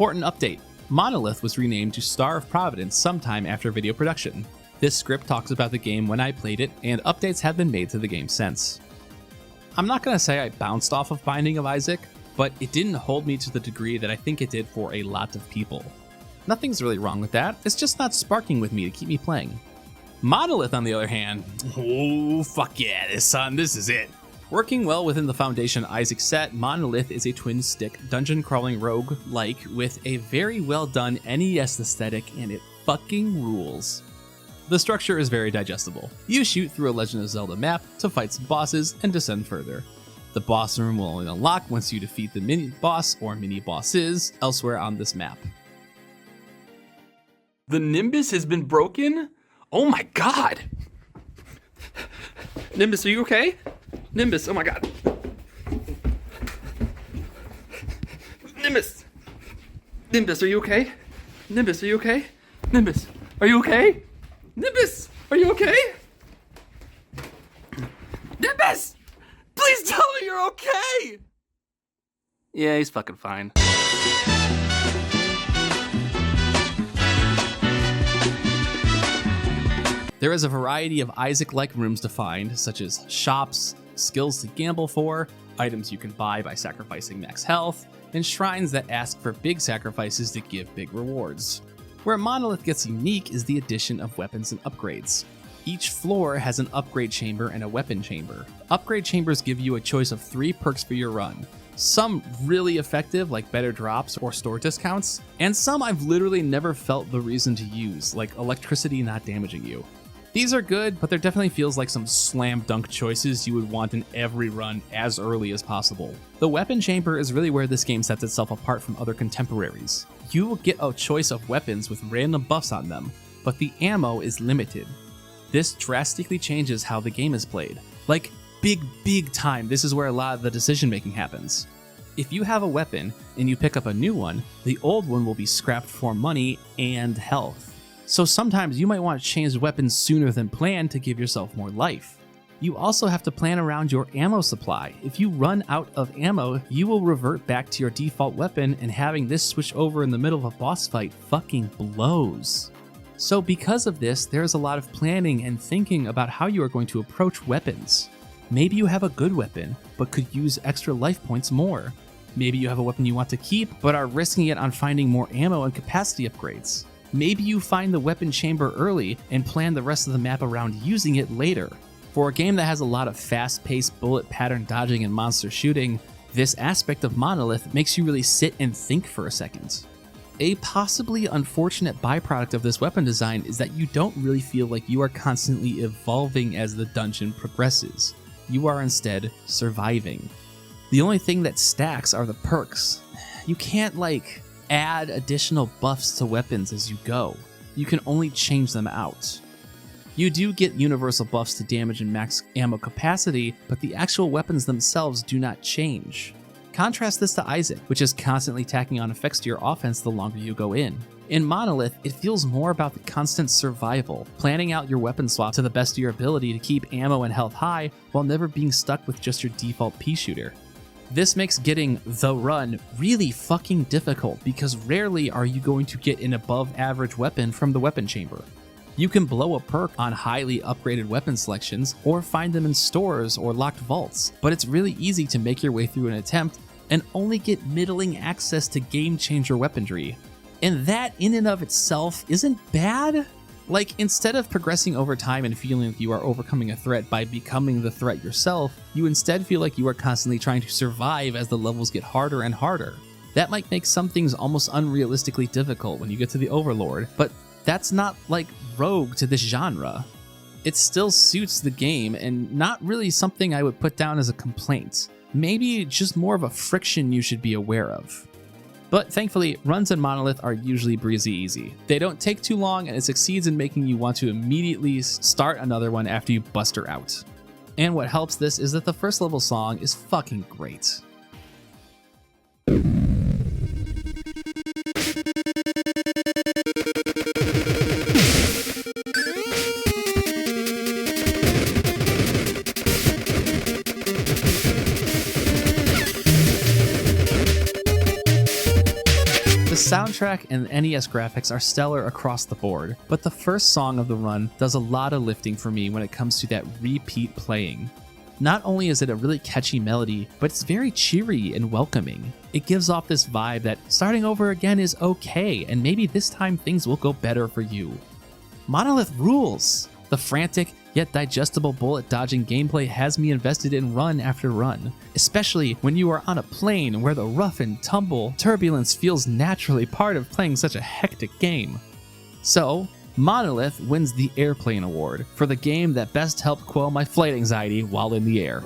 Important update. Monolith was renamed to Star of Providence sometime after video production. This script talks about the game when I played it, and updates have been made to the game since. I'm not going to say I bounced off of Binding of Isaac, but it didn't hold me to the degree that I think it did for a lot of people. Nothing's really wrong with that, it's just not sparking with me to keep me playing. Monolith, on the other hand, oh fuck yeah, son, this is it. Working well within the foundation Isaac set, Monolith is a twin-stick dungeon-crawling rogue-like with a very well-done NES aesthetic, and it fucking rules. The structure is very digestible. You shoot through a Legend of Zelda map to fight some bosses and descend further. The boss room will only unlock once you defeat the mini-boss or mini-bosses elsewhere on this map. The Nimbus has been broken? Oh my god! Nimbus, are you okay? Nimbus, oh my god. Nimbus! Nimbus, are you okay? Nimbus, are you okay? Nimbus, are you okay? Nimbus, are you okay? Nimbus! Please tell me you're okay! Yeah, he's fucking fine. There is a variety of Isaac-like rooms to find, such as shops, skills to gamble for, items you can buy by sacrificing max health, and shrines that ask for big sacrifices to give big rewards. Where Monolith gets unique is the addition of weapons and upgrades. Each floor has an upgrade chamber and a weapon chamber. Upgrade chambers give you a choice of 3 perks for your run. Some really effective, like better drops or store discounts, and some I've literally never felt the reason to use, like electricity not damaging you. These are good, but there definitely feels like some slam dunk choices you would want in every run as early as possible. The weapon chamber is really where this game sets itself apart from other contemporaries. You will get a choice of weapons with random buffs on them, but the ammo is limited. This drastically changes how the game is played. Like, big time, this is where a lot of the decision making happens. If you have a weapon and you pick up a new one, the old one will be scrapped for money and health. So sometimes you might want to change weapons sooner than planned to give yourself more life. You also have to plan around your ammo supply. If you run out of ammo, you will revert back to your default weapon, and having this switch over in the middle of a boss fight fucking blows. So because of this, there's a lot of planning and thinking about how you are going to approach weapons. Maybe you have a good weapon, but could use extra life points more. Maybe you have a weapon you want to keep, but are risking it on finding more ammo and capacity upgrades. Maybe you find the weapon chamber early and plan the rest of the map around using it later. For a game that has a lot of fast-paced bullet pattern dodging and monster shooting, this aspect of Monolith makes you really sit and think for a second. A possibly unfortunate byproduct of this weapon design is that you don't really feel like you are constantly evolving as the dungeon progresses. You are instead surviving. The only thing that stacks are the perks. You can't add additional buffs to weapons as you go. You can only change them out. You do get universal buffs to damage and max ammo capacity, but the actual weapons themselves do not change. Contrast this to Isaac, which is constantly tacking on effects to your offense the longer you go in. In Monolith, it feels more about the constant survival, planning out your weapon swap to the best of your ability to keep ammo and health high while never being stuck with just your default pea shooter. This makes getting the run really fucking difficult because rarely are you going to get an above average weapon from the weapon chamber. You can blow a perk on highly upgraded weapon selections or find them in stores or locked vaults, but it's really easy to make your way through an attempt and only get middling access to game changer weaponry. And that in and of itself isn't bad. Instead of progressing over time and feeling like you are overcoming a threat by becoming the threat yourself, you instead feel like you are constantly trying to survive as the levels get harder and harder. That might make some things almost unrealistically difficult when you get to the Overlord, but that's not rogue to this genre. It still suits the game and not really something I would put down as a complaint. Maybe just more of a friction you should be aware of. But thankfully, runs in Monolith are usually breezy easy. They don't take too long, and it succeeds in making you want to immediately start another one after you bust her out. And what helps this is that the first level song is fucking great. The soundtrack and NES graphics are stellar across the board, but the first song of the run does a lot of lifting for me when it comes to that repeat playing. Not only is it a really catchy melody, but it's very cheery and welcoming. It gives off this vibe that starting over again is okay, and maybe this time things will go better for you. Monolith rules! The frantic, yet digestible bullet dodging gameplay has me invested in run after run, especially when you are on a plane where the rough and tumble turbulence feels naturally part of playing such a hectic game. So, Monolith wins the Airplane Award for the game that best helped quell my flight anxiety while in the air.